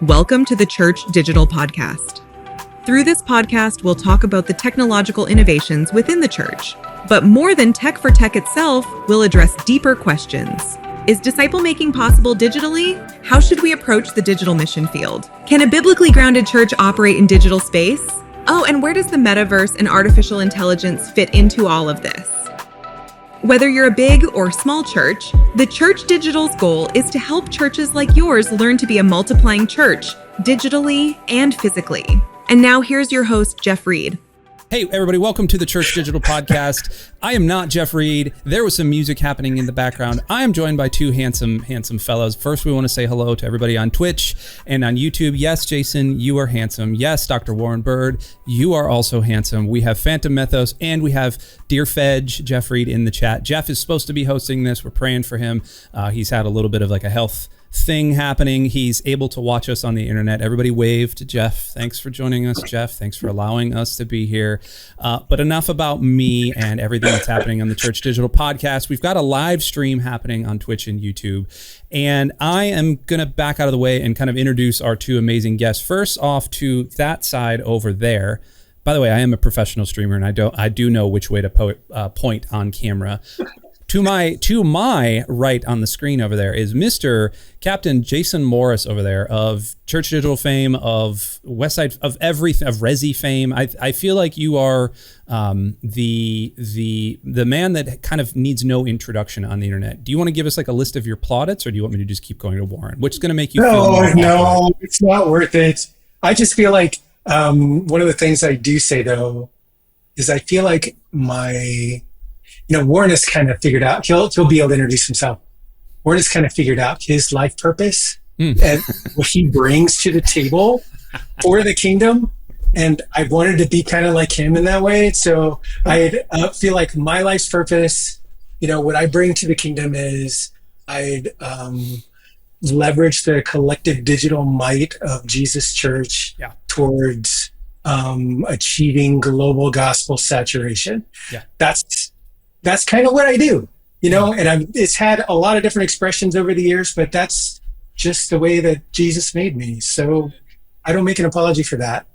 Welcome to the Church.digital podcast. Through this podcast, we'll talk about the technological innovations within the church. But more than tech for tech itself, we'll address deeper questions. Is disciple making possible digitally? How should we approach the digital mission field? Can a biblically grounded church operate in digital space? Oh, and where does the metaverse and artificial intelligence fit into all of this? Whether you're a big or small church, the Church.digital's goal is to help churches like yours learn to be a multiplying church, digitally and physically. And now here's your host, Jeff Reed. Hey, everybody, welcome to the Church.digital podcast. I am not Jeff Reed. There was some music happening in the background. I am joined by two handsome fellows. First, we want to say hello to everybody on Twitch and on YouTube. Yes, Jason, you are handsome. Yes, Dr. Warren Bird, you are also handsome. We have Phantom Mythos and we have Dear Fedge, Jeff Reed in the chat. Jeff is supposed to be hosting this. We're praying for him. He's had a little bit of like a health thing happening. He's able to watch us on the internet. Everybody wave to Jeff. Thanks for joining us, Jeff. Thanks for allowing us to be here. But enough about me and everything that's happening on the Church Digital podcast. We've got a live stream happening on Twitch and YouTube. And I am going to back out of the way and kind of introduce our two amazing guests. First off to that side over there. By the way, I am a professional streamer and I do know which way to point on camera. To my right on the screen over there is Mr. Captain Jason Morris over there of Church Digital fame, of Westside, of everything, of Resi fame. I feel like you are the man that kind of needs no introduction on the internet. Do you want to give us like a list of your plaudits, or do you want me to just keep going to Warren? Which is going to make you feel more No, it's not worth it. I just feel like one of the things I do say though is I feel like Warren has kind of figured out, he'll be able to introduce himself. Warren has kind of figured out his life purpose and what he brings to the table for the kingdom. And I wanted to be kind of like him in that way. So I feel like my life's purpose, what I bring to the kingdom is I'd leverage the collective digital might of Jesus Church towards achieving global gospel saturation. Yeah. That's kind of what I do, and it's had a lot of different expressions over the years, but that's just the way that Jesus made me. So I don't make an apology for that.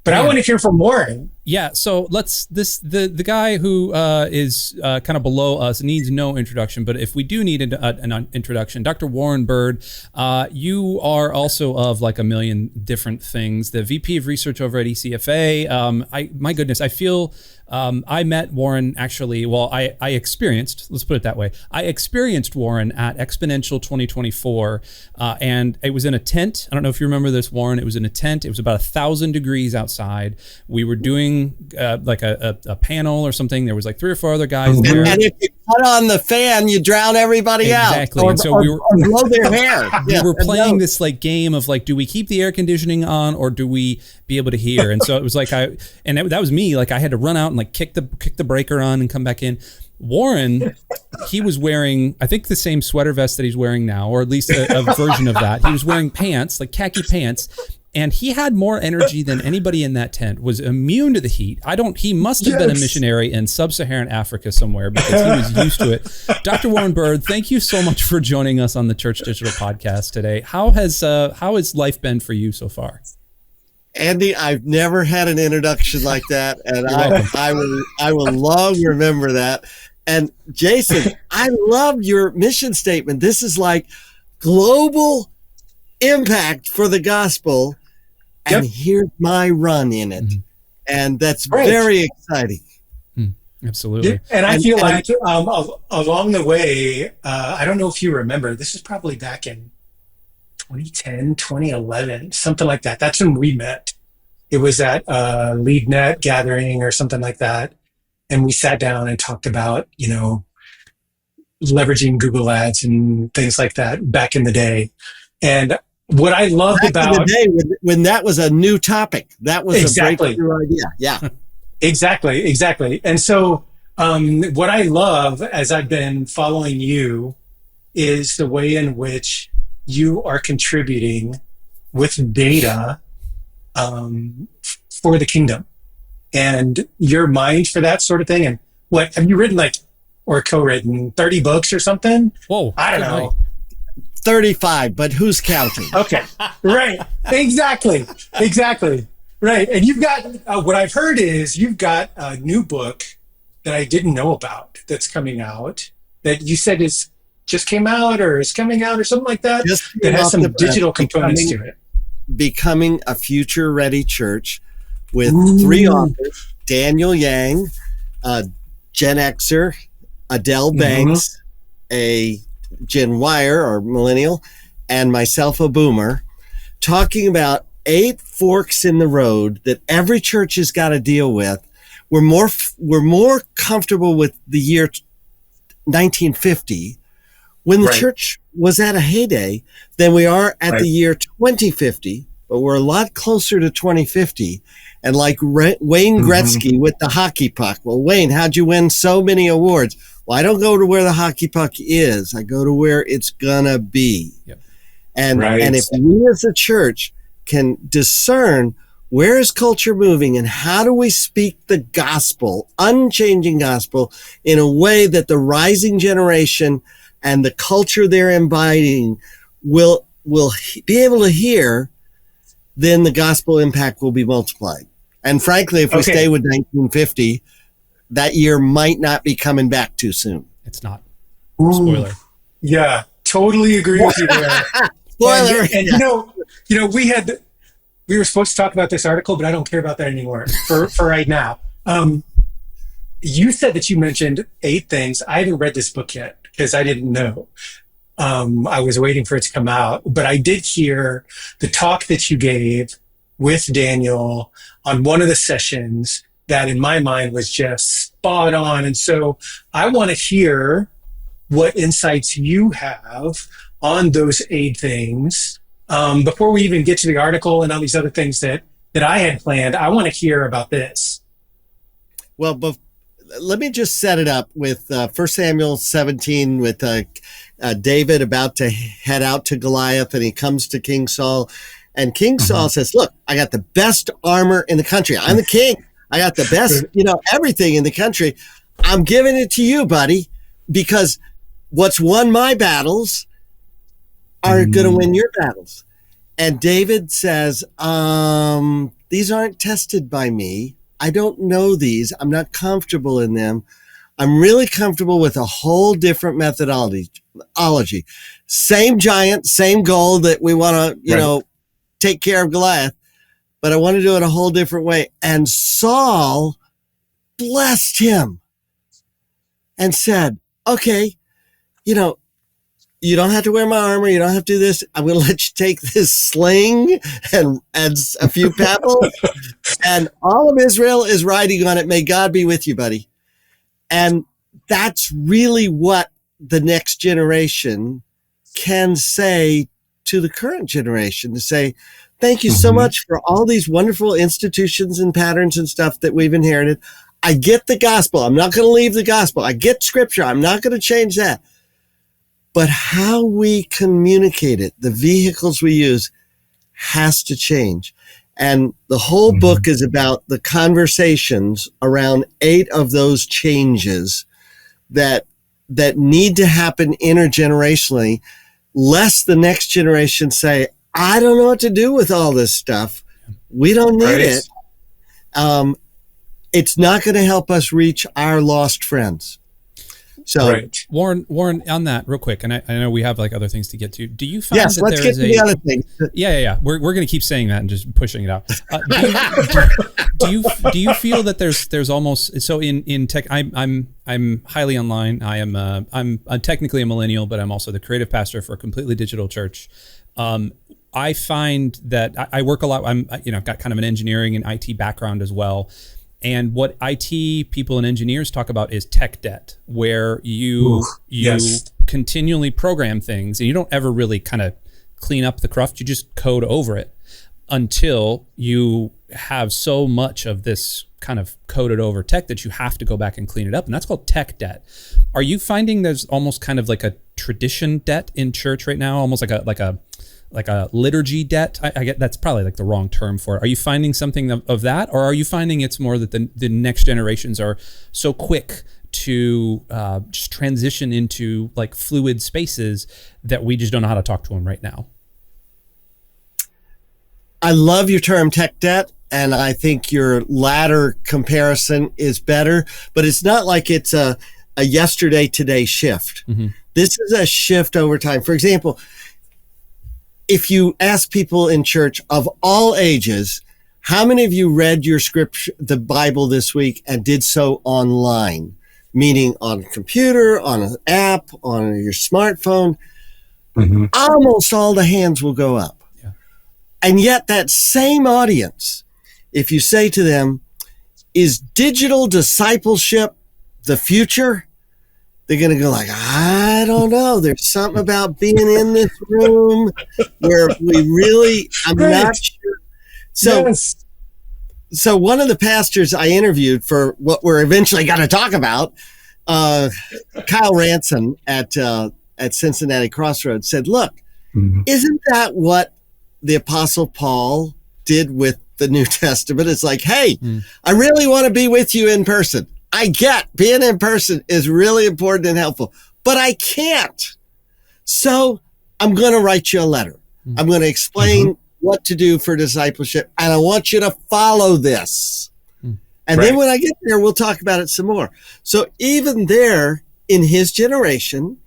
But I want to hear from Warren. Yeah, so the guy who is kind of below us needs no introduction, but if we do need an introduction, Dr. Warren Bird, you are also of like a million different things. The VP of Research over at ECFA. My goodness, I feel I met Warren actually, I experienced, let's put it that way. I experienced Warren at Exponential 2024, and it was in a tent. I don't know if you remember this, Warren. It was in a tent. It was about 1,000 degrees outside. We were doing like a panel or something. There was like 3 or 4 other guys there. And if you cut on the fan, you drown everybody out. Exactly. And so we were blow their hair. We were playing this like game of like, do we keep the air conditioning on or do we be able to hear? And so it was like that was me. Like I had to run out and like kick the breaker on and come back in. Warren, he was wearing, I think, the same sweater vest that he's wearing now, or at least a version of that. He was wearing pants, like khaki pants. And he had more energy than anybody in that tent, was immune to the heat. He must have been a missionary in sub-Saharan Africa somewhere because he was used to it. Dr. Warren Bird, thank you so much for joining us on the Church Digital podcast today. How has life been for you so far? Andy, I've never had an introduction like that, and I will long remember that. And Jason, I love your mission statement. This is like global impact for the gospel. And here's my run in it. And that's very exciting. Absolutely. And I feel like along the way, I don't know if you remember, this is probably back in 2010, 2011, something like that. That's when we met. It was at a LeadNet gathering or something like that. And we sat down and talked about, leveraging Google Ads and things like that back in the day. And what I loved about the day when that was a new topic, that was a breakthrough idea. Yeah, exactly. And so, what I love as I've been following you is the way in which you are contributing with data, for the kingdom and your mind for that sort of thing. And what have you written or co-written 30 books or something? Whoa. I don't know. 35, but who's counting? Okay. Right. Exactly. Right. And you've got, what I've heard is you've got a new book that I didn't know about that's coming out that you said is just came out or is coming out or something like that, that has some digital components to it. Becoming a Future Ready Church with Ooh. 3 authors, Daniel Yang, Gen Xer, Adele Banks, a Gen Wire or millennial, and myself, a boomer, talking about 8 forks in the road that every church has got to deal with. We're more comfortable with the year 1950 when the church was at a heyday than we are at the year 2050, but we're a lot closer to 2050. And like Wayne Gretzky with the hockey puck. Well, Wayne, how'd you win so many awards? Well, I don't go to where the hockey puck is. I go to where it's gonna be. Yep. And if we as a church can discern where is culture moving and how do we speak the gospel, unchanging gospel, in a way that the rising generation and the culture they're imbibing will be able to hear, then the gospel impact will be multiplied. And frankly, if we stay with 1950, that year might not be coming back too soon. It's not. Spoiler. Yeah, totally agree with you there. Spoiler. And we were supposed to talk about this article, but I don't care about that anymore for right now. You said that you mentioned 8 things. I haven't read this book yet because I didn't know. I was waiting for it to come out, but I did hear the talk that you gave with Daniel on one of the sessions that in my mind was just spot on. And so I want to hear what insights you have on those 8 things. Before we even get to the article and all these other things that I had planned, I want to hear about this. Well, but let me just set it up with 1 Samuel 17 with David about to head out to Goliath, and he comes to King Saul, and King Saul says, look, I got the best armor in the country. I'm the king. I got the best, everything in the country. I'm giving it to you, buddy, because what's won my battles are going to win your battles. And David says, these aren't tested by me. I don't know these. I'm not comfortable in them. I'm really comfortable with a whole different methodology. Same giant, same goal that we want to, take care of Goliath, but I want to do it a whole different way. And Saul blessed him and said, okay, you don't have to wear my armor. You don't have to do this. I'm going to let you take this sling and a few pebbles, and all of Israel is riding on it. May God be with you, buddy. And that's really what the next generation can say to the current generation, to say, thank you so much for all these wonderful institutions and patterns and stuff that we've inherited. I get the gospel. I'm not going to leave the gospel. I get scripture. I'm not going to change that. But how we communicate it, the vehicles we use, has to change. And the whole book is about the conversations around 8 of those changes that need to happen intergenerationally, lest the next generation say, I don't know what to do with all this stuff. We don't need it. It's not going to help us reach our lost friends. So, Warren, on that real quick, and I know we have like other things to get to. Do you find that let's get to the other thing? Yeah. We're going to keep saying that and just pushing it out. Do you feel that there's almost, so in tech? I'm highly online. I'm technically a millennial, but I'm also the creative pastor for a completely digital church. I find that I work a lot. I've got kind of an engineering and IT background as well. And what IT people and engineers talk about is tech debt, where you continually program things and you don't ever really kind of clean up the cruft. You just code over it until you have so much of this kind of coded over tech that you have to go back and clean it up. And that's called tech debt. Are you finding there's almost kind of like a tradition debt in church right now, almost like a liturgy debt? I get that's probably like the wrong term for it. Are you finding something of that, or are you finding it's more that the next generations are so quick to just transition into like fluid spaces that we just don't know how to talk to them right now? I love your term tech debt, and I think your latter comparison is better, but it's not like it's a yesterday today shift. Mm-hmm. This is a shift over time. For example, if you ask people in church of all ages, how many of you read your scripture, the Bible this week, and did so online, meaning on a computer, on an app, on your smartphone? Mm-hmm. Almost all the hands will go up. Yeah. And yet that same audience, if you say to them, is digital discipleship the future? They're going to go like, I don't know. There's something about being in this room where we really, I'm not sure. So, yes. So one of the pastors I interviewed for what we're eventually going to talk about, Kyle Ransom at Cincinnati Crossroads said, look, isn't that what the Apostle Paul did with the New Testament? It's like, hey, I really want to be with you in person. I get being in person is really important and helpful, but I can't. So I'm going to write you a letter. I'm going to explain what to do for discipleship, and I want you to follow this. And then when I get there, we'll talk about it some more. So even there, in his generation,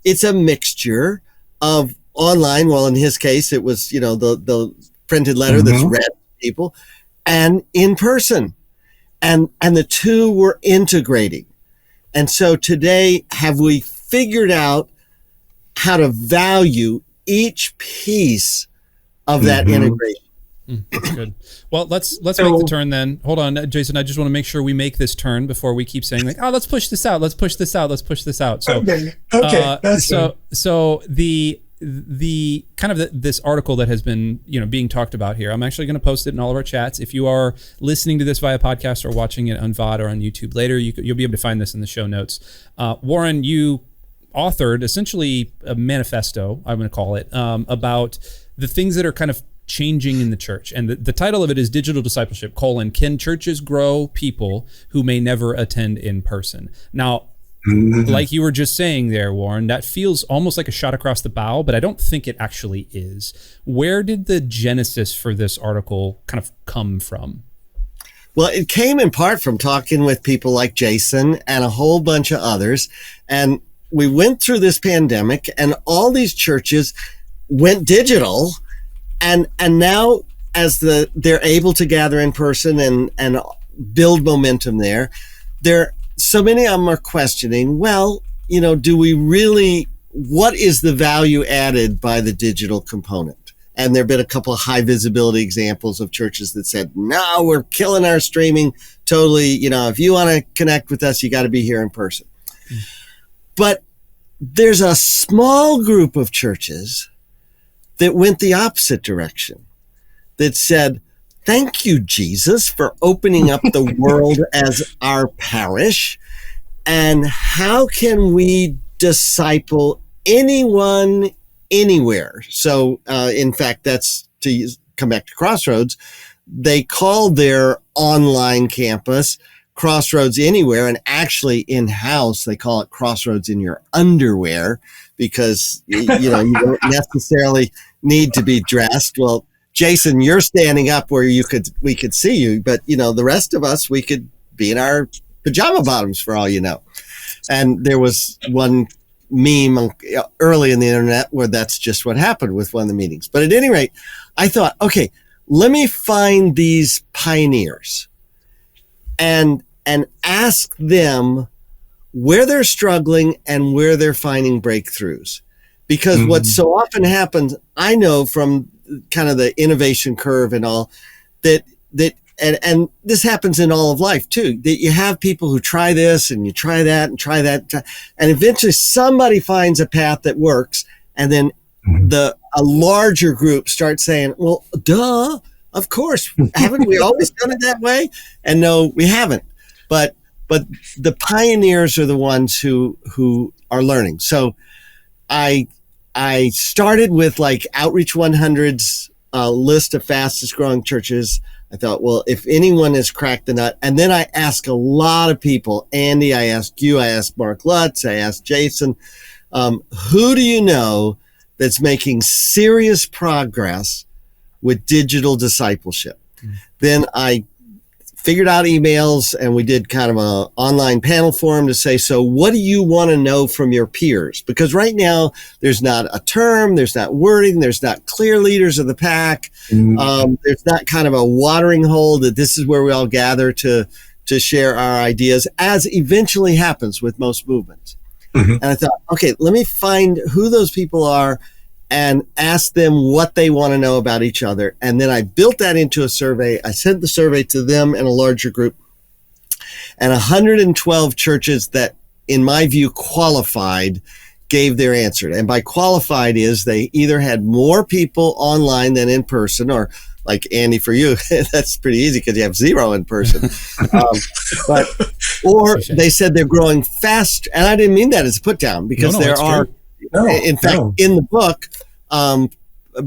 it's a mixture of online. Well, in his case, it was, the printed letter that's read to people, and in person. And the two were integrating. And so today, have we figured out how to value each piece of that integration? Good. Well, let's make the turn then. Hold on, Jason. I just want to make sure we make this turn before we keep saying like, oh, let's push this out. Let's push this out. Let's push this out. So, so the kind of this article that has been being talked about here, I'm actually going to post it in all of our chats. If you are listening to this via podcast or watching it on VOD or on YouTube later, you'll be able to find this in the show notes. Warren, you authored essentially a manifesto, I'm going to call it, about the things that are kind of changing in the church. And the title of it is Digital Discipleship, Can Churches Grow People Who May Never Attend in Person? Now, like you were just saying there, Warren, that feels almost like a shot across the bow, but I don't think it actually is. Where did the genesis for this article kind of come from? Well, it came in part from talking with people like Jason and a whole bunch of others. And we went through this pandemic and all these churches went digital. And now as they're able to gather in person and build momentum there, so many of them are questioning, well, do we really, what is the value added by the digital component? And there have been a couple of high visibility examples of churches that said, no, we're killing our streaming totally. If you want to connect with us, you got to be here in person. But there's a small group of churches that went the opposite direction, that said, thank you, Jesus, for opening up the world as our parish. And how can we disciple anyone, anywhere? So, in fact, that's to come back to Crossroads. They called their online campus Crossroads Anywhere. And actually in-house, they call it Crossroads in Your Underwear, because, you don't necessarily need to be dressed. Well, Jason, you're standing up where we could see you, but the rest of us, we could be in our pajama bottoms for all you know. And there was one meme early in the internet where that's just what happened with one of the meetings. But at any rate, I thought, okay, let me find these pioneers and ask them where they're struggling and where they're finding breakthroughs. Because what so often happens, I know from kind of the innovation curve and all, that and this happens in all of life too, that you have people who try this and you try that and try that, and eventually somebody finds a path that works, and then a larger group starts saying, well, duh, of course, haven't we always done it that way? And no, we haven't. But the pioneers are the ones who are learning. So I started with like Outreach 100's list of fastest growing churches. I thought, well, if anyone has cracked the nut, and then I asked a lot of people, Andy, I asked you, I asked Mark Lutz, I asked Jason, who do you know that's making serious progress with digital discipleship. Then I figured out emails, and we did kind of an online panel forum to say, so what do you want to know from your peers? Because right now there's not a term, there's not wording, there's not clear leaders of the pack. There's not kind of a watering hole that this is where we all gather to share our ideas, as eventually happens with most movements. And I thought, okay, let me find who those people are and ask them what they want to know about each other. And then I built that into a survey. I sent the survey to them and a larger group, and 112 churches that, in my view, qualified gave their answer. And by qualified is they either had more people online than in person, or like Andy, for you, that's pretty easy because you have 0 in person. Or they said they're growing fast. And I didn't mean that as a put down, because in fact, in the book,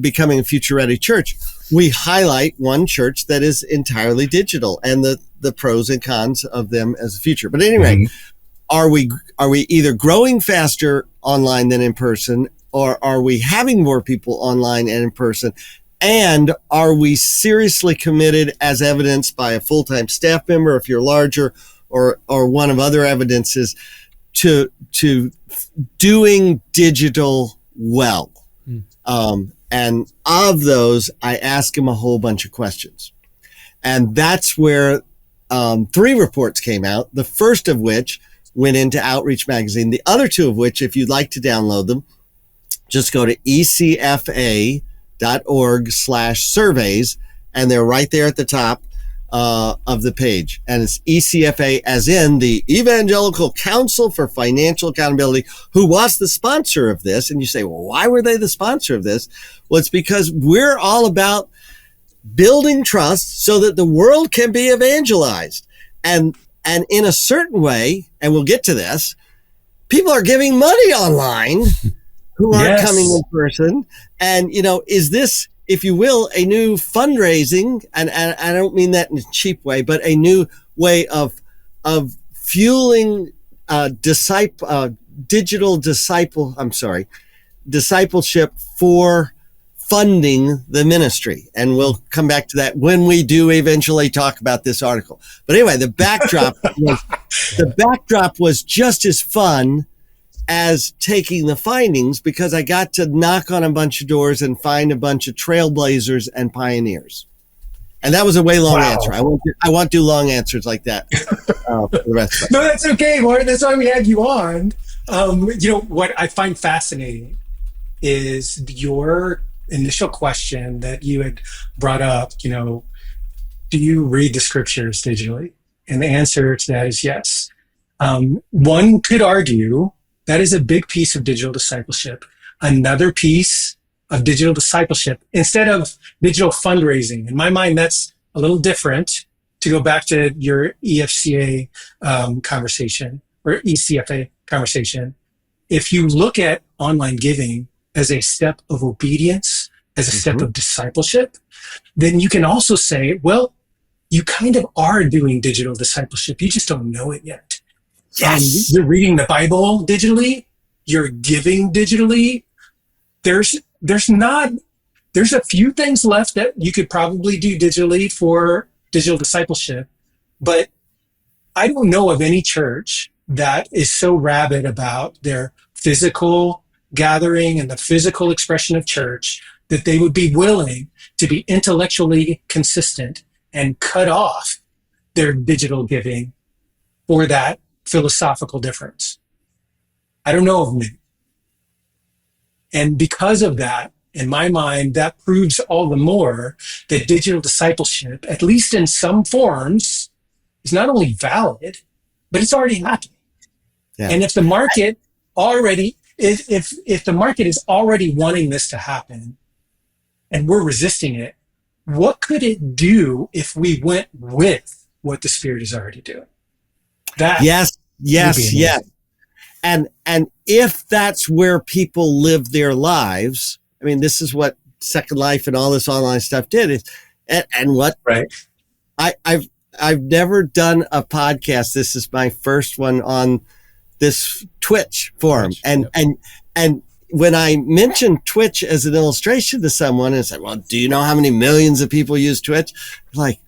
Becoming a Future Ready Church, we highlight one church that is entirely digital and the pros and cons of them as a future. But anyway, are we either growing faster online than in person, or are we having more people online and in person? And are we seriously committed, as evidenced by a full-time staff member, if you're larger, or one of other evidences, to doing digital well? And of those, I ask them a whole bunch of questions. And that's where 3 reports came out, the first of which went into Outreach Magazine. The other 2 of which, if you'd like to download them, just go to ecfa.org/surveys, and they're right there at the top of the page. And it's ECFA, as in the Evangelical Council for Financial Accountability, who was the sponsor of this. And you say, well, why were they the sponsor of this? Well, it's because we're all about building trust so that the world can be evangelized. And in a certain way, and we'll get to this, people are giving money online who aren't coming in person. And, is this, if you will, a new fundraising, and I don't mean that in a cheap way, but a new way of fueling discipleship for funding the ministry. And we'll come back to that when we do eventually talk about this article. But anyway, the backdrop was just as fun as taking the findings, because I got to knock on a bunch of doors and find a bunch of trailblazers and pioneers. And that was a way long answer. I won't do long answers like that for the rest of us. No, that's okay, Martin. That's why we had you on. What I find fascinating is your initial question that you had brought up, do you read the scriptures digitally? And the answer to that is yes. One could argue that is a big piece of digital discipleship. Another piece of digital discipleship, instead of digital fundraising, in my mind, that's a little different. To go back to your EFCA conversation, or ECFA conversation, if you look at online giving as a step of obedience, as a step of discipleship, then you can also say, well, you kind of are doing digital discipleship. You just don't know it yet. Yes. You're reading the Bible digitally. You're giving digitally. There's a few things left that you could probably do digitally for digital discipleship, but I don't know of any church that is so rabid about their physical gathering and the physical expression of church that they would be willing to be intellectually consistent and cut off their digital giving for that philosophical difference. I don't know of many. And because of that, in my mind, that proves all the more that digital discipleship, at least in some forms, is not only valid, but it's already happening. Yeah. And if the market if the market is already wanting this to happen and we're resisting it, what could it do if we went with what the Spirit is already doing? Yes. And if that's where people live their lives, I mean, this is what Second Life and all this online stuff did. I've never done a podcast. This is my first one on this Twitch forum. And when I mentioned Twitch as an illustration to someone and said, well, do you know how many millions of people use Twitch? Like,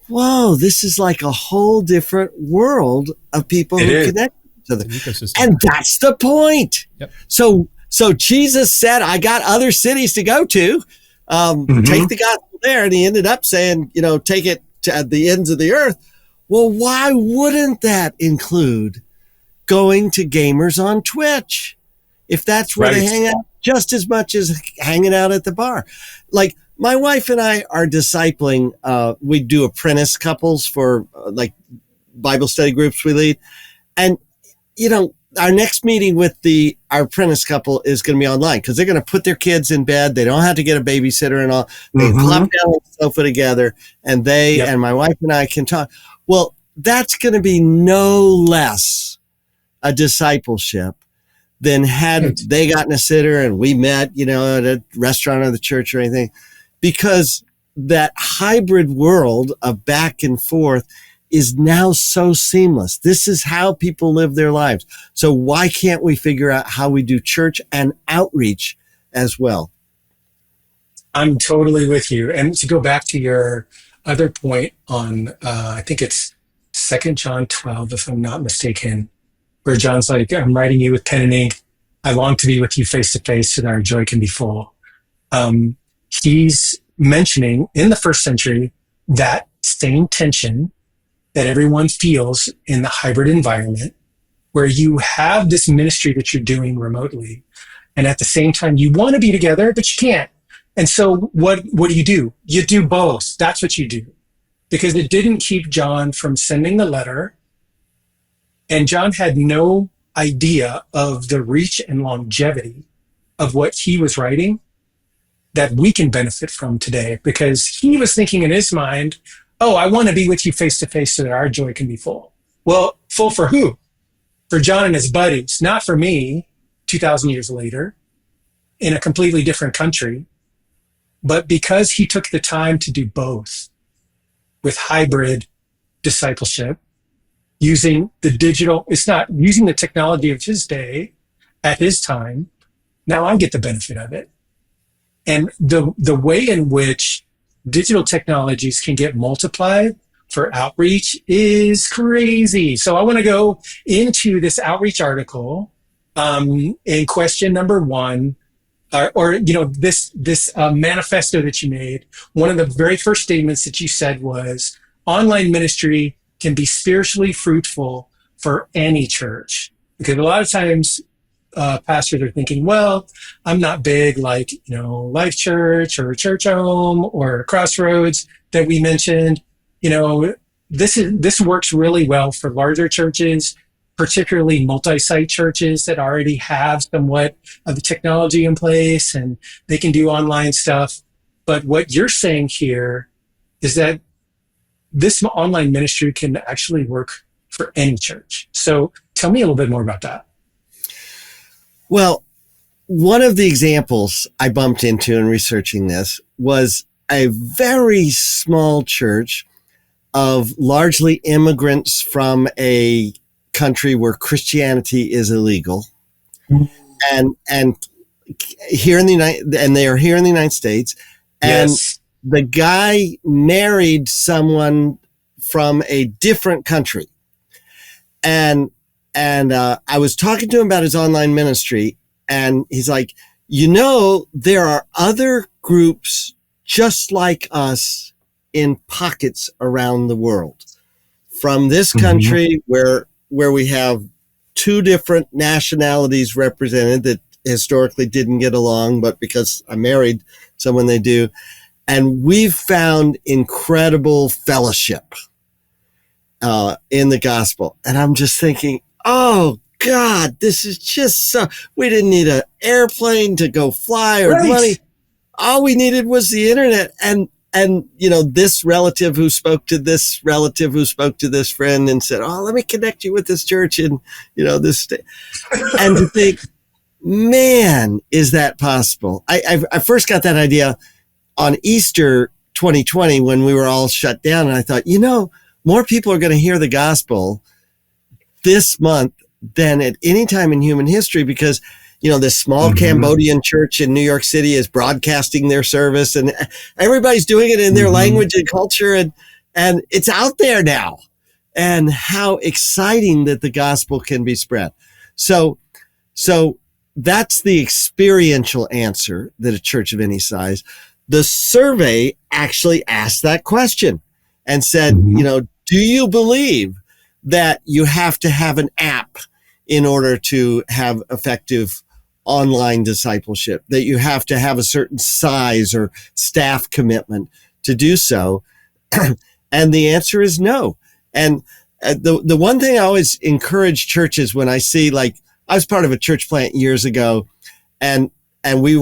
whoa, this is like a whole different world of people who connect to them. And that's the point. Yep. So Jesus said, I got other cities to go to, take the gospel there. And he ended up saying, take it to the ends of the earth. Well, why wouldn't that include going to gamers on Twitch? If that's where they hang out just as much as hanging out at the bar. Like my wife and I are discipling, we do apprentice couples for like Bible study groups we lead. And, our next meeting with our apprentice couple is going to be online because they're going to put their kids in bed. They don't have to get a babysitter and all. They plop down on the sofa together and and my wife and I can talk. Well, that's going to be no less a discipleship than had they gotten a sitter and we met, at a restaurant or the church or anything, because that hybrid world of back and forth is now so seamless. This is how people live their lives. So why can't we figure out how we do church and outreach as well? I'm totally with you. And to go back to your other point on, I think it's 2 John 12, if I'm not mistaken, where John's like, I'm writing you with pen and ink. I long to be with you face to face so that our joy can be full. He's mentioning in the first century that same tension that everyone feels in the hybrid environment, where you have this ministry that you're doing remotely. And at the same time, you want to be together, but you can't. And so what do? You do both. That's what you do. Because it didn't keep John from sending the letter. And John had no idea of the reach and longevity of what he was writing that we can benefit from today, because he was thinking in his mind, oh, I want to be with you face to face so that our joy can be full. Well, full for who? For John and his buddies, not for me 2,000 years later in a completely different country, but because he took the time to do both with hybrid discipleship, using the digital, it's not using the technology of his day at his time. Now I get the benefit of it. And the way in which digital technologies can get multiplied for outreach is crazy. So I want to go into this outreach article in question number 1, this manifesto that you made. One of the very first statements that you said was, online ministry can be spiritually fruitful for any church. Because a lot of times pastors are thinking, well, I'm not big like, Life Church or Church Home or Crossroads that we mentioned. This works really well for larger churches, particularly multi-site churches that already have somewhat of the technology in place and they can do online stuff. But what you're saying here is that this online ministry can actually work for any church. So tell me a little bit more about that. Well, one of the examples I bumped into in researching this was a very small church of largely immigrants from a country where Christianity is illegal. And here in they are here in the United States. And the guy married someone from a different country. And I was talking to him about his online ministry, and he's like, there are other groups just like us in pockets around the world. From this country where we have 2 different nationalities represented that historically didn't get along, but because I married someone they do. And we've found incredible fellowship in the gospel. And I'm just thinking, oh God, this is just so, we didn't need an airplane to go fly or money. All we needed was the internet. And this relative who spoke to this relative who spoke to this friend and said, oh, let me connect you with this church in, this state. And to think, man, is that possible? I first got that idea on Easter 2020 when we were all shut down. And I thought, more people are going to hear the gospel this month than at any time in human history, because this small Cambodian church in New York City is broadcasting their service, and everybody's doing it in their language and culture. And it's out there now, and how exciting that the gospel can be spread. So that's the experiential answer that a church of any size. The survey actually asked that question and said, do you believe that you have to have an app in order to have effective online discipleship, that you have to have a certain size or staff commitment to do so? And the answer is no. And the one thing I always encourage churches when I see, like, I was part of a church plant years ago, and we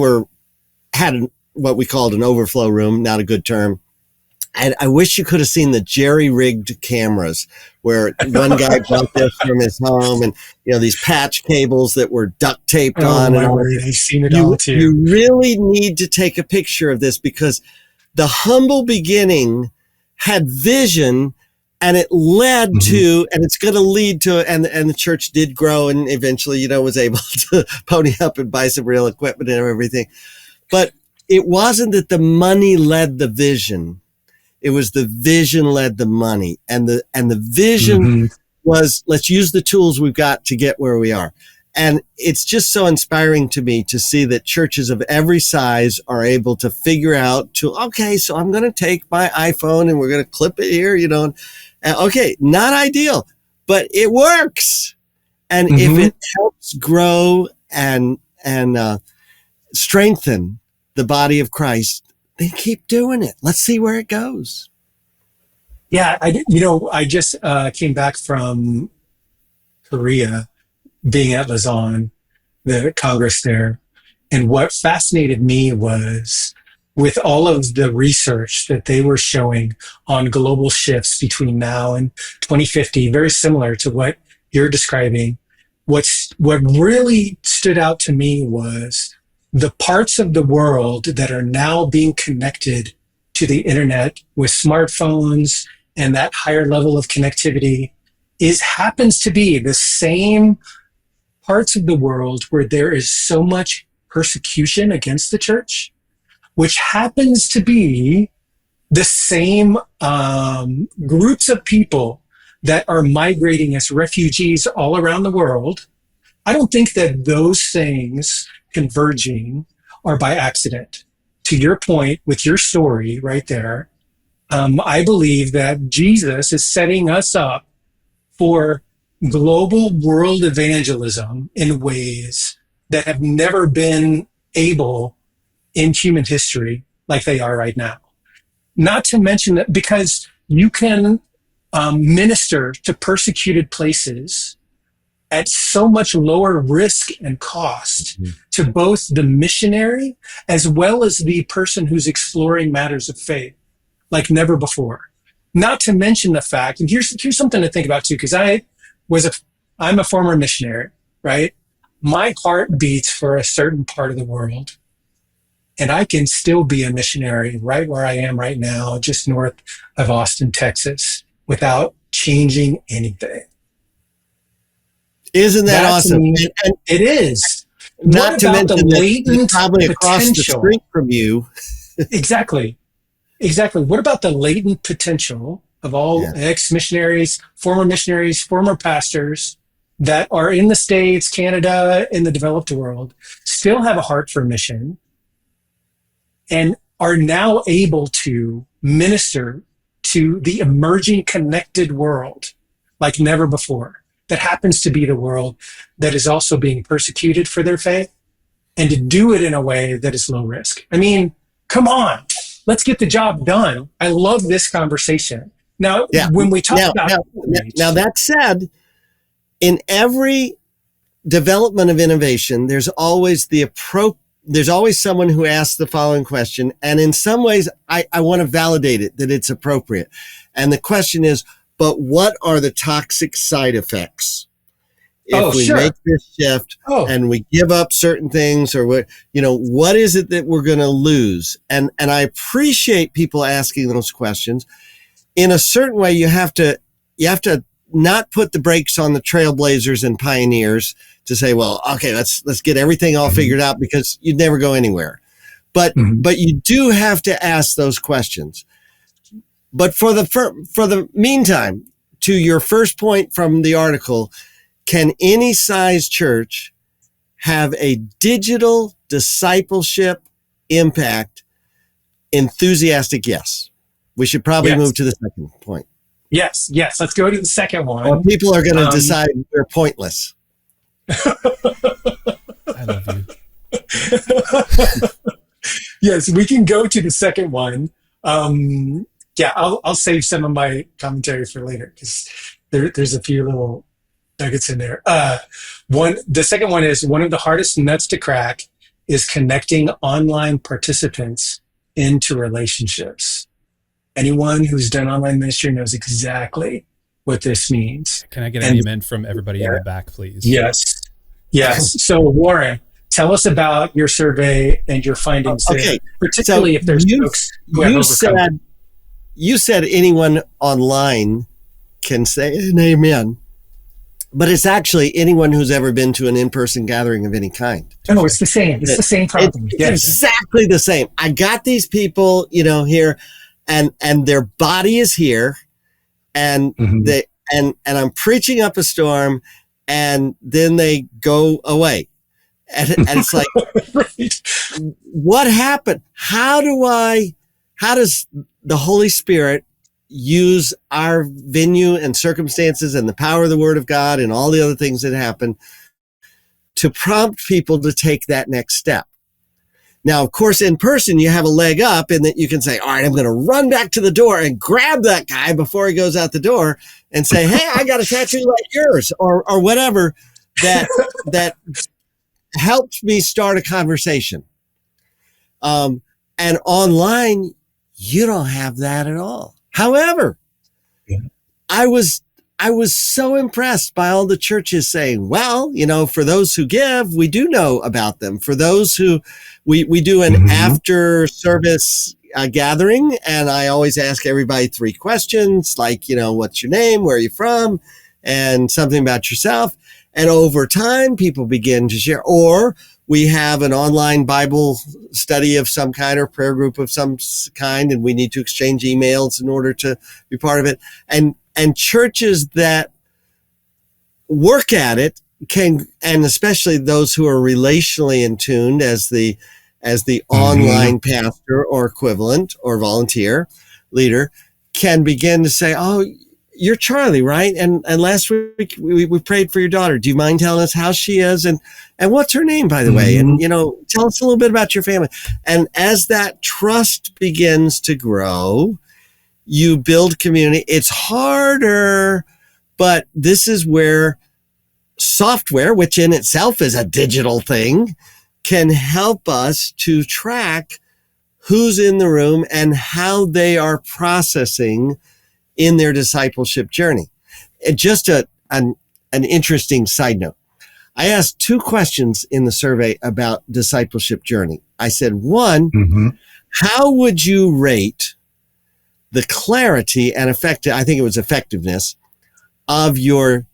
had what we called an overflow room, not a good term. And I wish you could have seen the jerry-rigged cameras where one guy brought this from his home, and these patch cables that were duct taped on. My word, I've seen it all too. You really need to take a picture of this, because the humble beginning had vision, and it led to, and it's going to lead to, and the church did grow, and eventually, was able to pony up and buy some real equipment and everything. But it wasn't that the money led the vision. It was the vision led the money, and the vision was, let's use the tools we've got to get where we are. And it's just so inspiring to me to see that churches of every size are able to figure out okay, so I'm going to take my iPhone and we're going to clip it here, and okay, not ideal, but it works. And if it helps grow and strengthen the body of Christ, then keep doing it. Let's see where it goes. Yeah, I just came back from Korea, being at Lausanne, the Congress there. And what fascinated me was, with all of the research that they were showing on global shifts between now and 2050, very similar to what you're describing, what really stood out to me was the parts of the world that are now being connected to the internet with smartphones and that higher level of connectivity happens to be the same parts of the world where there is so much persecution against the church, which happens to be the same groups of people that are migrating as refugees all around the world. I don't think that those things converging are by accident. To your point with your story right there, I believe that Jesus is setting us up for global world evangelism in ways that have never been able in human history like they are right now. Not to mention that, because you can minister to persecuted places at so much lower risk and cost to both the missionary as well as the person who's exploring matters of faith like never before. Not to mention the fact, and here's something to think about too, because I'm a former missionary, right? My heart beats for a certain part of the world, and I can still be a missionary right where I am right now, just north of Austin, Texas, without changing anything. Isn't that awesome? It is. Not to mention the latent probably across the street from you. Exactly. What about the latent potential of all ex-missionaries, former pastors that are in the States, Canada, in the developed world, still have a heart for mission and are now able to minister to the emerging connected world like never before, that happens to be the world that is also being persecuted for their faith, and to do it in a way that is low risk. I mean, come on, let's get the job done. I love this conversation. Now, when we talk about... Now, that said, in every development of innovation, there's always someone who asks the following question. And in some ways, I want to validate it, that it's appropriate. And the question is, but what are the toxic side effects if we make this shift and we give up certain things, or what is it that we're going to lose? And I appreciate people asking those questions. In a certain way, you have to not put the brakes on the trailblazers and pioneers to say, well, okay, let's get everything all figured out, because you'd never go anywhere. But you do have to ask those questions. But for the meantime, to your first point from the article, can any size church have a digital discipleship impact? Enthusiastic, yes. We should probably move to the second point. Yes. Let's go to the second one. Or people are going to decide we're pointless. I love you. Yes, we can go to the second one. I'll save some of my commentary for later, because there's a few little nuggets in there. The second one is, one of the hardest nuts to crack is connecting online participants into relationships. Anyone who's done online ministry knows exactly what this means. Can I get an amen from everybody in the back, please? Yes. So Warren, tell us about your survey and your findings there, particularly if there's folks who have overcome. You said anyone online can say an amen, but it's actually anyone who's ever been to an in-person gathering of any kind. No, it's the same. It's the same problem. It's exactly the same. I got these people, here, and their body is here, and and I'm preaching up a storm, and then they go away. And it's like, right. What happened? How does the Holy Spirit use our venue and circumstances and the power of the Word of God and all the other things that happen to prompt people to take that next step? Now, of course, in person, you have a leg up in that you can say, all right, I'm going to run back to the door and grab that guy before he goes out the door and say, hey, I got a tattoo like yours, or whatever that helped me start a conversation. And online, you don't have that at all. However, I was so impressed by all the churches saying, well, for those who give, we do know about them. For those who we do an after service gathering, and I always ask everybody 3 questions, like, what's your name? Where are you from? And something about yourself. And over time, people begin to share, or we have an online Bible study of some kind or prayer group of some kind, and we need to exchange emails in order to be part of it. And churches that work at it can, and especially those who are relationally in tune as the online pastor or equivalent or volunteer leader, can begin to say, oh, you're Charlie, right? And last week we prayed for your daughter. Do you mind telling us how she is? And what's her name, by the way? And, tell us a little bit about your family. And as that trust begins to grow, you build community. It's harder, but this is where software, which in itself is a digital thing, can help us to track who's in the room and how they are processing in their discipleship journey. Just an interesting side note. I asked 2 questions in the survey about discipleship journey. I said, 1, how would you rate the clarity and effectiveness of your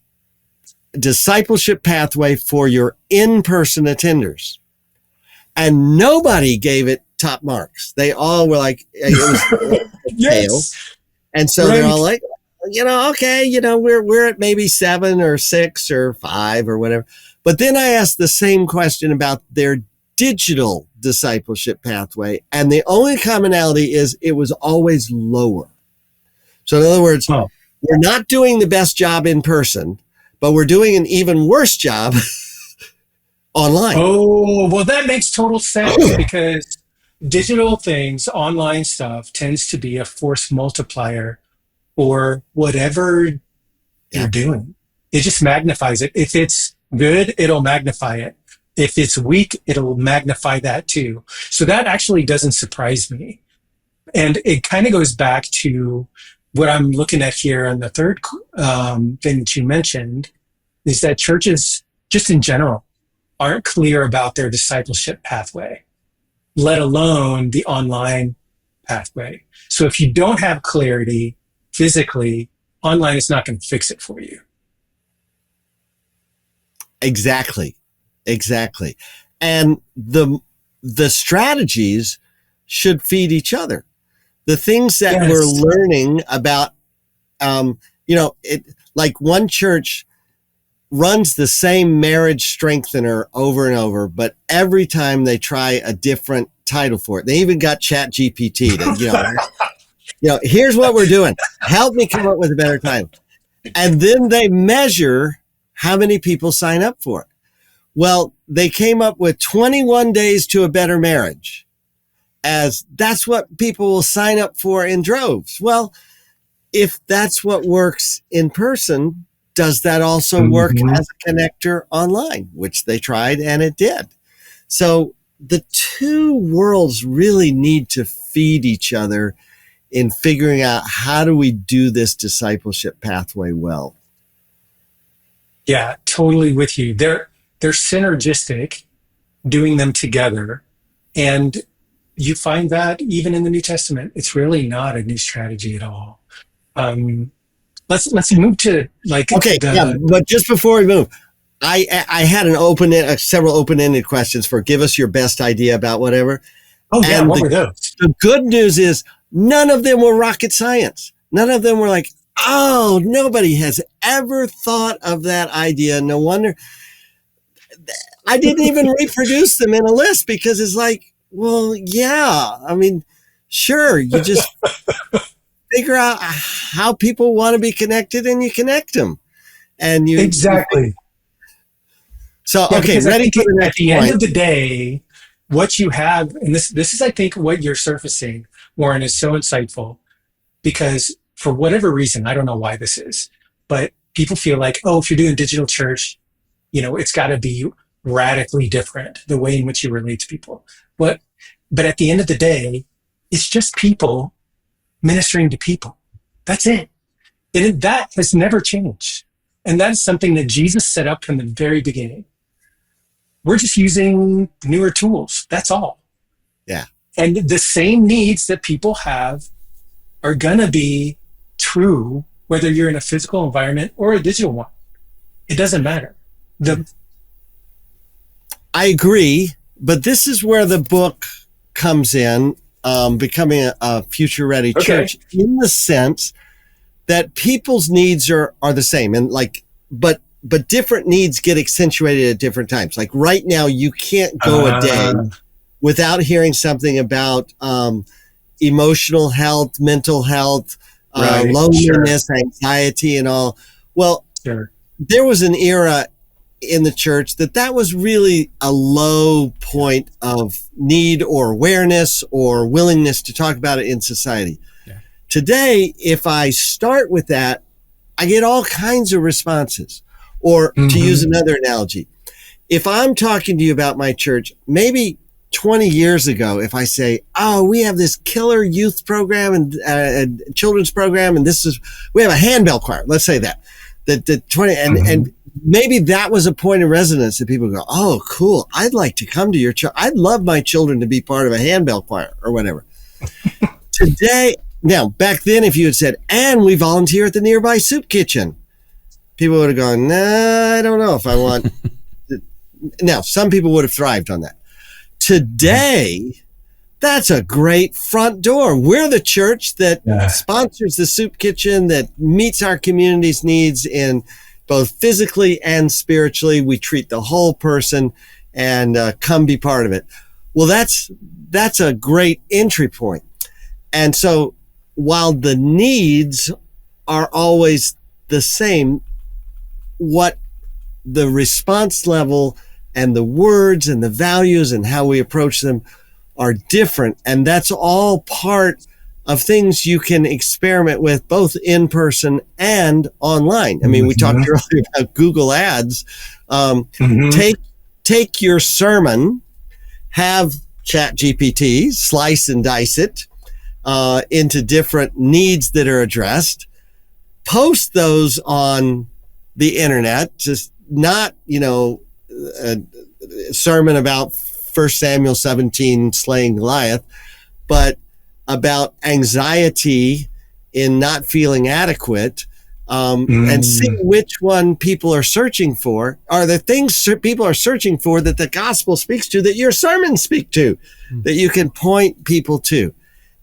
discipleship pathway for your in-person attenders? And nobody gave it top marks. They all were like, it was Yes. And so they're all like, okay, we're at maybe 7 or 6 or 5 or whatever. But then I asked the same question about their digital discipleship pathway. And the only commonality is it was always lower. So in other words, we're not doing the best job in person, but we're doing an even worse job online. Oh, well, that makes total sense, because digital things, online stuff, tends to be a force multiplier for whatever you're doing. It just magnifies it. If it's good, it'll magnify it. If it's weak, it'll magnify that too. So that actually doesn't surprise me. And it kind of goes back to what I'm looking at here on the third thing that you mentioned, is that churches, just in general, aren't clear about their discipleship pathway, let alone the online pathway. So if you don't have clarity physically, online is not going to fix it for you. Exactly. And the strategies should feed each other. The things that we're learning about, like one church runs the same marriage strengthener over and over, but every time they try a different title for it. They even got Chat GPT to, here's what we're doing. Help me come up with a better title. And then they measure how many people sign up for it. Well, they came up with 21 days to a better marriage, as that's what people will sign up for in droves. Well, if that's what works in person, does that also work as a connector online, which they tried and it did. So the two worlds really need to feed each other in figuring out how do we do this discipleship pathway well. Yeah, totally with you. They're synergistic, doing them together. And you find that even in the New Testament, it's really not a new strategy at all. Let's move to but just before we move, I had several open-ended questions for give us your best idea about whatever. Oh yeah, what were those? The good news is none of them were rocket science. None of them were like, oh, nobody has ever thought of that idea. No wonder. I didn't even reproduce them in a list because it's like, well, yeah, I mean, sure, you just figure out how people want to be connected and you connect them. And you exactly. So, okay, ready for the next point. At the end of the day, what you have, and this is, I think, what you're surfacing, Warren, is so insightful because for whatever reason, I don't know why this is, but people feel like, oh, if you're doing digital church, it's got to be radically different, the way in which you relate to people. But at the end of the day, it's just people ministering to people. That's it. And that has never changed. And that's something that Jesus set up from the very beginning. We're just using newer tools. That's all. Yeah. And the same needs that people have are going to be true, whether you're in a physical environment or a digital one. It doesn't matter. I agree, but this is where the book comes in, becoming a future-ready church, in the sense that people's needs are the same, and but different needs get accentuated at different times. Like right now, you can't go a day without hearing something about emotional health, mental health, loneliness, anxiety, and all. Well, there was an era in the church that was really a low point of need or awareness or willingness to talk about it in society. Yeah. Today, if I start with that, I get all kinds of responses. Or to use another analogy, if I'm talking to you about my church, maybe 20 years ago, if I say, oh, we have this killer youth program and children's program, and we have a handbell choir. Let's say that and maybe that was a point of resonance that people go, oh, cool. I'd like to come to your church. I'd love my children to be part of a handbell choir or whatever. Today, now back then, if you had said, and we volunteer at the nearby soup kitchen, people would have gone, nah, I don't know if I want. Now, some people would have thrived on that. Today, that's a great front door. We're the church that sponsors the soup kitchen, that meets our community's needs in both physically and spiritually. We treat the whole person and come be part of it. Well, that's a great entry point. And so while the needs are always the same, what the response level and the words and the values and how we approach them are different. And that's all part of things you can experiment with both in person and online. I mean, we talked earlier about Google Ads. Take your sermon, have Chat GPT slice and dice it into different needs that are addressed, post those on the internet, just not, a sermon about 1 Samuel 17 slaying Goliath, but about anxiety in not feeling adequate, and see which one people are searching for. Are the things people are searching for that the gospel speaks to, that your sermons speak to, that you can point people to?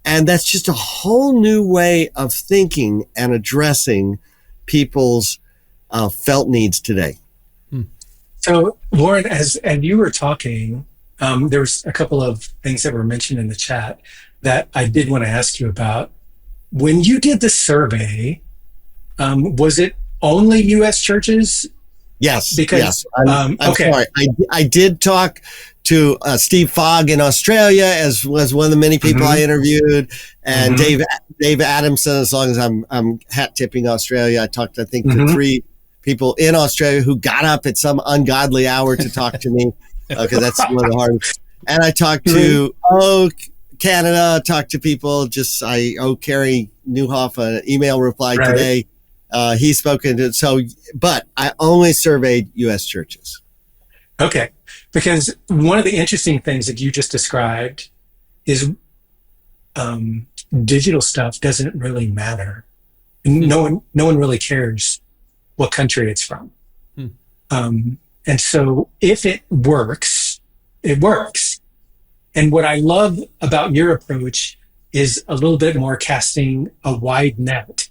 And that's just a whole new way of thinking and addressing people's felt needs today. So, Lauren, as you were talking, there was a couple of things that were mentioned in the chat that I did want to ask you about. When you did the survey, was it only U.S. churches? Yes. Because, yes. I'm okay. sorry. I did talk to Steve Fogg in Australia, as was one of the many people I interviewed, and Dave Adamson. As long as I'm hat tipping Australia, I talked, I think, to 3 people in Australia who got up at some ungodly hour to talk to me, because that's one of the hardest. And I talked to Canada, talked to people. I owe Carrie Newhoff an email reply today. He's spoken to, but I only surveyed U.S. churches. Okay. Because one of the interesting things that you just described is digital stuff doesn't really matter. No one really cares what country it's from. And so if it works, it works. And what I love about your approach is a little bit more casting a wide net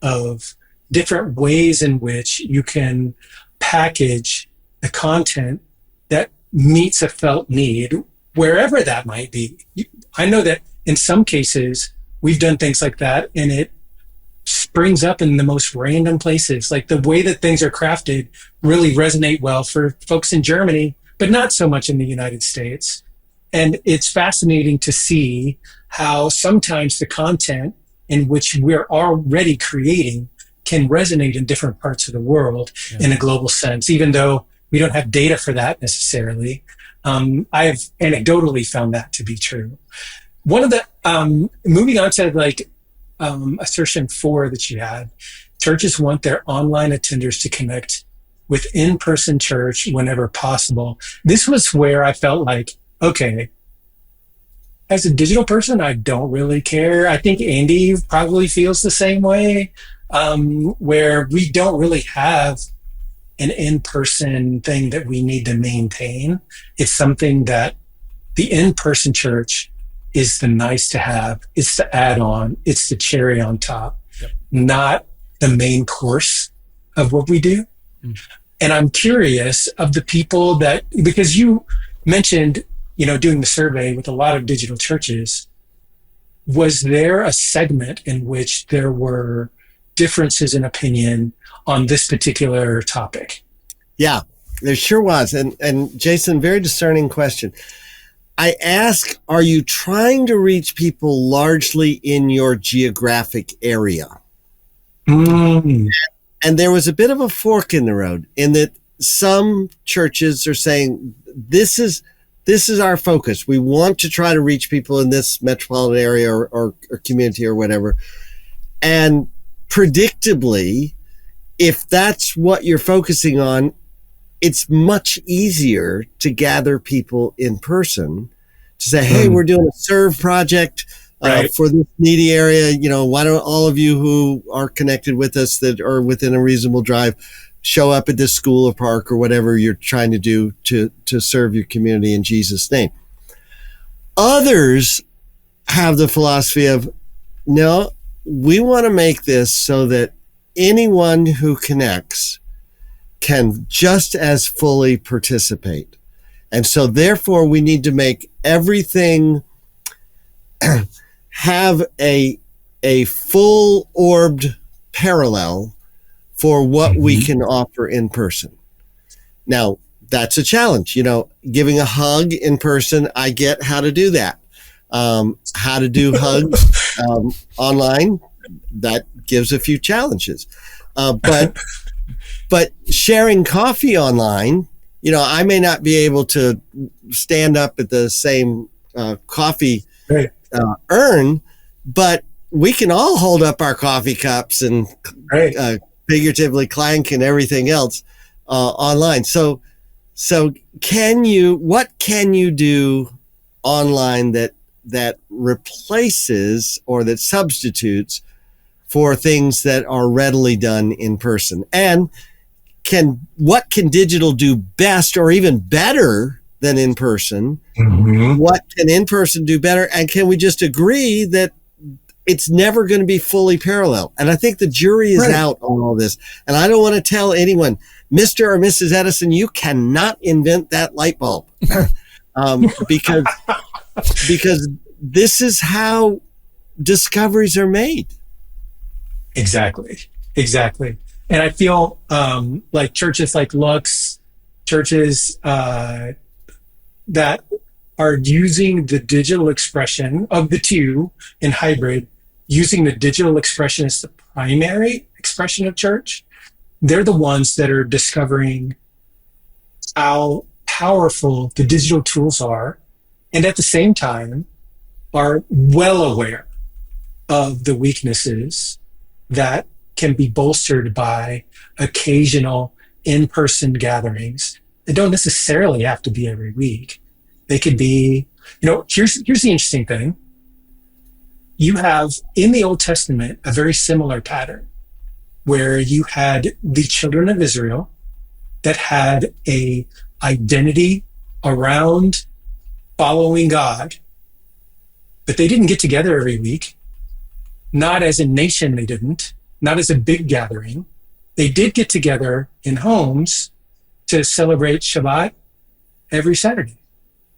of different ways in which you can package the content that meets a felt need, wherever that might be. I know that in some cases, we've done things like that, and it springs up in the most random places. Like the way that things are crafted really resonate well for folks in Germany, but not so much in the United States. And it's fascinating to see how sometimes the content in which we're already creating can resonate in different parts of the world in a global sense, even though we don't have data for that necessarily. I have anecdotally found that to be true. One of the, moving on to assertion 4 that you had, churches want their online attenders to connect with in-person church whenever possible. This was where I felt like, okay, as a digital person, I don't really care. I think Andy probably feels the same way, where we don't really have an in-person thing that we need to maintain. It's something that the in-person church is the nice to have. It's the add-on. It's the cherry on top, not the main course of what we do. And I'm curious of the people that, because you mentioned, doing the survey with a lot of digital churches, was there a segment in which there were differences in opinion on this particular topic? Yeah, there sure was. And Jason, very discerning question. I ask, are you trying to reach people largely in your geographic area? And there was a bit of a fork in the road in that some churches are saying, this is our focus. We want to try to reach people in this metropolitan area or community or whatever. And predictably, if that's what you're focusing on, it's much easier to gather people in person to say, hey, we're doing a serve project for this needy area. Why don't all of you who are connected with us that are within a reasonable drive show up at this school or park or whatever you're trying to do to serve your community in Jesus' name. Others have the philosophy of, no, we want to make this so that anyone who connects can just as fully participate. And so therefore we need to make everything have a full orbed parallel for what we can offer in person. Now, that's a challenge. Giving a hug in person, I get how to do that. How to do hugs online, that gives a few challenges. But sharing coffee online, I may not be able to stand up at the same coffee urn, but we can all hold up our coffee cups and figuratively clank and everything else online. So what can you do online that replaces or that substitutes for things that are readily done in person? And what can digital do best or even better than in person? Mm-hmm. What can in person do better? And can we just agree that it's never going to be fully parallel? And I think the jury is out on all this. And I don't want to tell anyone, Mr. or Mrs. Edison, you cannot invent that light bulb. Because this is how discoveries are made. Exactly. And I feel like churches like Lux, churches that are using the digital expression of the two in hybrid, using the digital expression as the primary expression of church, they're the ones that are discovering how powerful the digital tools are, and at the same time are well aware of the weaknesses that can be bolstered by occasional in-person gatherings. They don't necessarily have to be every week. They could be, here's the interesting thing. You have in the Old Testament a very similar pattern where you had the children of Israel that had a identity around following God, but they didn't get together every week. Not as a nation, they didn't. Not as a big gathering. They did get together in homes to celebrate Shabbat every Saturday,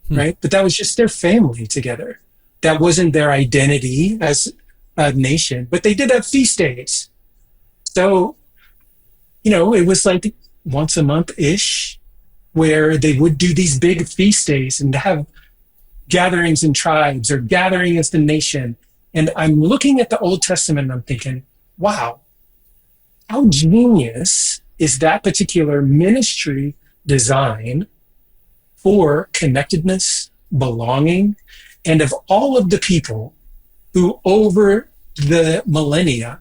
right? But that was just their family together. That wasn't their identity as a nation, but they did have feast days. So, it was like once a month-ish where they would do these big feast days and have gatherings in tribes or gathering as the nation. And I'm looking at the Old Testament and I'm thinking, wow, how genius is that particular ministry design for connectedness, belonging, and of all of the people who over the millennia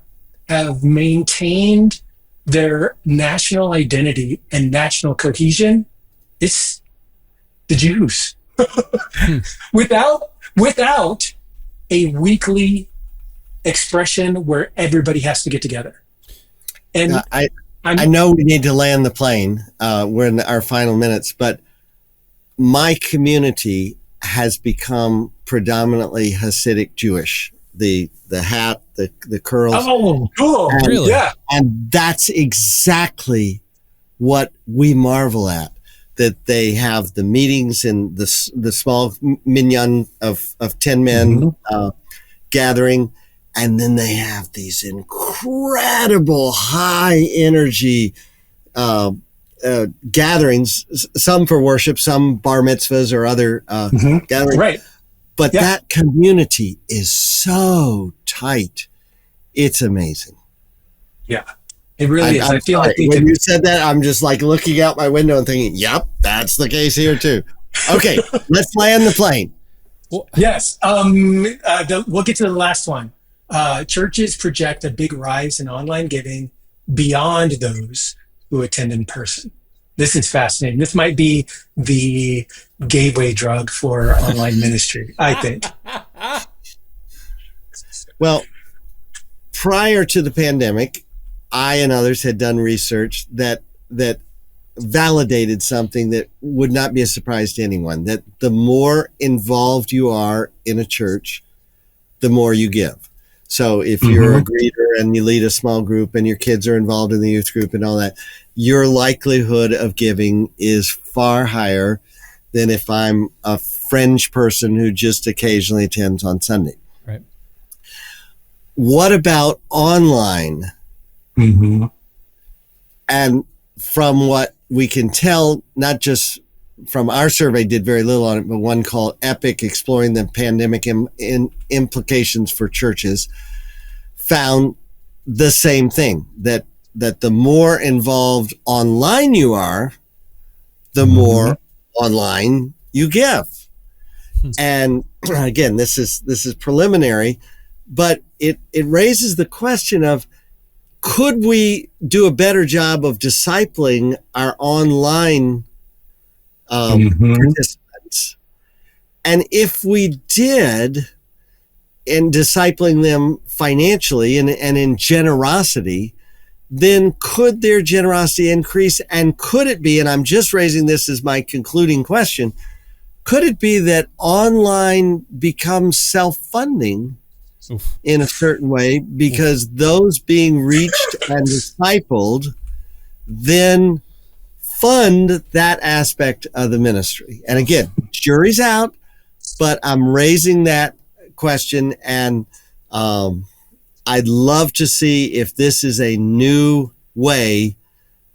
have maintained their national identity and national cohesion, it's the Jews. Without a weekly expression where everybody has to get together. And I know we need to land the plane. We're in our final minutes, but my community has become predominantly Hasidic Jewish. The hat, the curls. Oh, cool. And, really? Yeah. And that's exactly what we marvel at. That they have the meetings in the small minyan of 10 men gathering, and then they have these incredible high energy gatherings, some for worship, some bar mitzvahs or other gatherings. Right. But that community is so tight. It's amazing. Yeah. It really is. I feel like when you said that, I'm just like looking out my window and thinking, yep, that's the case here too. Okay, let's land the plane. Yes. We'll get to the last one. Churches project a big rise in online giving beyond those who attend in person. This is fascinating. This might be the gateway drug for online ministry, I think. Well, prior to the pandemic, I and others had done research that validated something that would not be a surprise to anyone, that the more involved you are in a church, the more you give. So if you're a greeter and you lead a small group and your kids are involved in the youth group and all that, your likelihood of giving is far higher than if I'm a fringe person who just occasionally attends on Sunday. Right. What about online? And from what we can tell, not just from our survey, did very little on it, but one called Epic, exploring the pandemic implications for churches, found the same thing, that the more involved online you are, the more online you give. And again, this is preliminary, but it raises the question of, could we do a better job of discipling our online participants? And if we did, in discipling them financially and in generosity, then could their generosity increase? And could it be, and I'm just raising this as my concluding question, could it be that online becomes self-funding in a certain way because those being reached and discipled then fund that aspect of the ministry? And again, jury's out, but I'm raising that question, and I'd love to see if this is a new way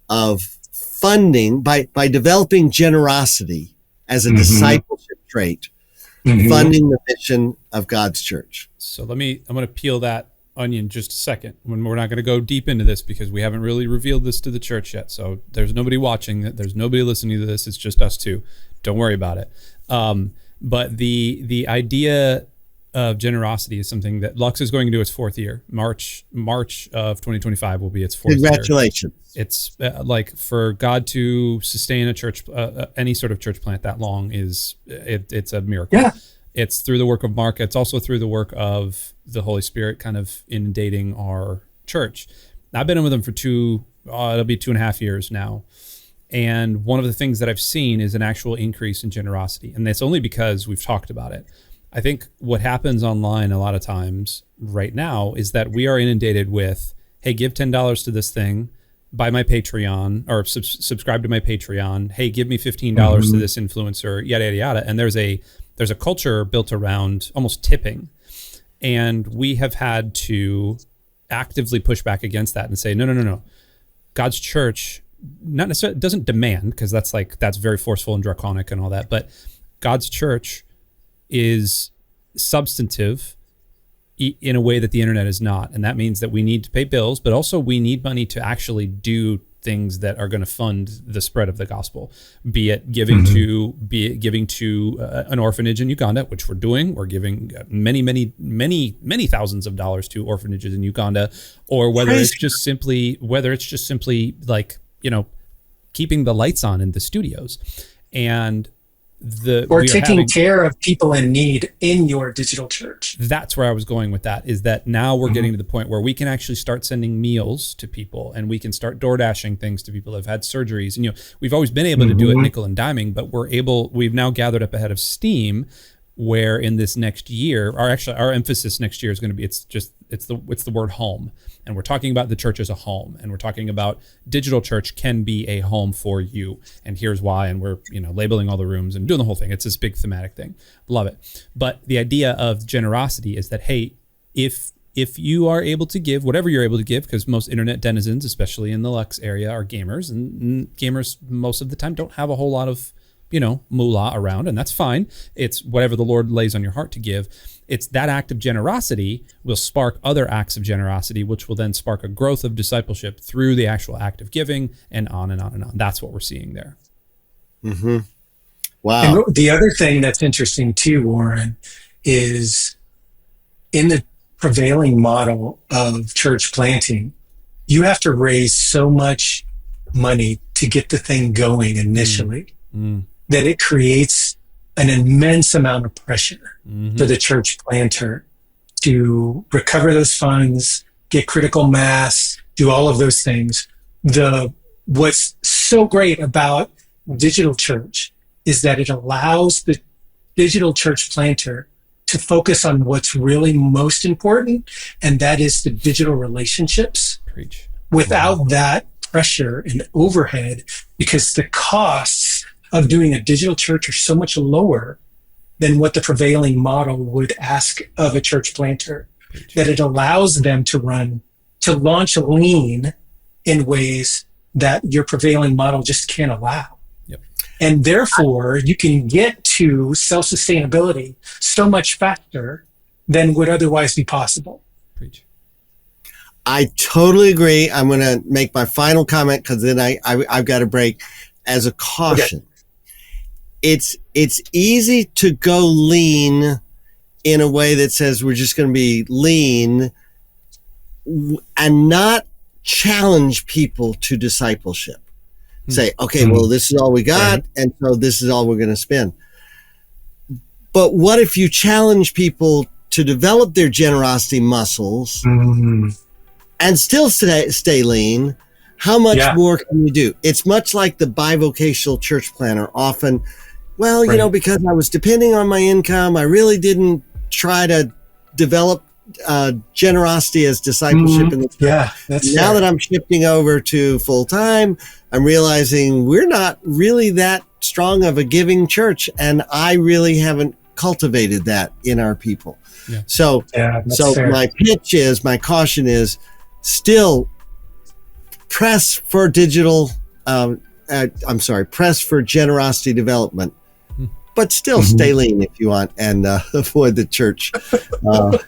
of funding by developing generosity as a discipleship trait, funding the mission of God's church. So I'm going to peel that onion just a second. When we're not going to go deep into this because we haven't really revealed this to the church yet. So there's nobody watching it. There's nobody listening to this. It's just us two. Don't worry about it. But the idea of generosity is something that Lux is going to do its fourth year. March of 2025 will be its fourth year. Congratulations. It's like for God to sustain a church, any sort of church plant that long it's a miracle. Yeah. It's through the work of Mark. It's also through the work of the Holy Spirit kind of inundating our church. I've been in with them for it'll be 2.5 years now. And one of the things that I've seen is an actual increase in generosity. And that's only because we've talked about it. I think what happens online a lot of times right now is that we are inundated with, hey, give $10 to this thing, buy my Patreon, or subscribe to my Patreon. Hey, give me $15 to this influencer, yada, yada, yada. And there's a culture built around almost tipping. And we have had to actively push back against that and say, no. God's church not necessarily doesn't demand, because that's very forceful and draconic and all that, but God's church is substantive in a way that the internet is not. And that means that we need to pay bills, but also we need money to actually do things that are going to fund the spread of the gospel, be it giving to an orphanage in Uganda, which we're doing. We're giving many thousands of dollars to orphanages in Uganda, or whether it's just simply like, keeping the lights on in the studios, and taking care of people in need in your digital church. That's where I was going with that, is that now we're getting to the point where we can actually start sending meals to people, and we can start door dashing things to people that have had surgeries. And we've always been able to do it nickel and diming, but we've now gathered up ahead of steam, where in this next year, our emphasis next year is going to be, it's the word home. And we're talking about the church as a home, and we're talking about digital church can be a home for you. And here's why. And we're, labeling all the rooms and doing the whole thing. It's this big thematic thing. Love it. But the idea of generosity is that, hey, if you are able to give whatever you're able to give, because most internet denizens, especially in the Lux area, are gamers, and gamers most of the time don't have a whole lot of, moolah around, and that's fine. It's whatever the Lord lays on your heart to give. It's that act of generosity will spark other acts of generosity, which will then spark a growth of discipleship through the actual act of giving, and on and on and on. That's what we're seeing there. Wow. And the other thing that's interesting too, Warren, is in the prevailing model of church planting, you have to raise so much money to get the thing going initially that it creates an immense amount of pressure for the church planter to recover those funds, get critical mass, do all of those things. What's so great about digital church is that it allows the digital church planter to focus on what's really most important, and that is the digital relationships. Preach. Without that pressure and overhead, because the costs of doing a digital church are so much lower than what the prevailing model would ask of a church planter, that it allows them to launch lean in ways that your prevailing model just can't allow. Yep. And therefore, you can get to self-sustainability so much faster than would otherwise be possible. Preach. I totally agree. I'm going to make my final comment, because then I've got to break. As a caution, it's easy to go lean in a way that says we're just going to be lean and not challenge people to discipleship. Say, okay, well, this is all we got, and so this is all we're going to spend. But what if you challenge people to develop their generosity muscles and still stay lean, how much more can you do? It's much like the bivocational church planner. Often, well, you know, because I was depending on my income, I really didn't try to develop generosity as discipleship in the church. Yeah, that's now fair. that I'm shifting over to full time, I'm realizing we're not really that strong of a giving church, and I really haven't cultivated that in our people. Yeah. So fair. my caution is still press for press for generosity development, but still stay lean if you want, and avoid the church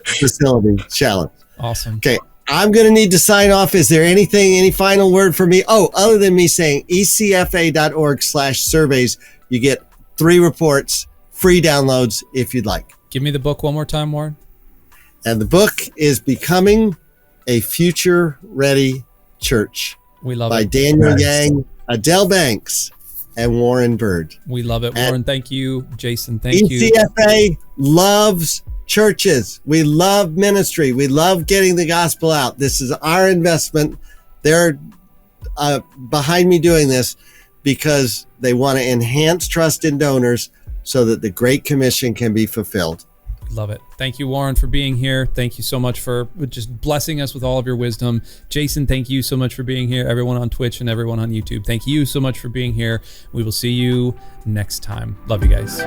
facility challenge. Awesome. Okay, I'm going to need to sign off. Is there any final word for me? Oh, other than me saying ecfa.org/surveys, you get 3 reports, free downloads if you'd like. Give me the book one more time, Warren. And the book is Becoming a Future-Ready Church. We love by it. Daniel Yang, Adele Banks, and Warren Bird. We love it. Warren, thank you. Jason, thank you. ECFA loves churches. We love ministry. We love getting the gospel out. This is our investment. They're behind me doing this because they want to enhance trust in donors so that the Great Commission can be fulfilled. Love it. Thank you, Warren, for being here. Thank you so much for just blessing us with all of your wisdom. Jason, thank you so much for being here. Everyone on Twitch and everyone on YouTube, thank you so much for being here. We will see you next time. Love you guys.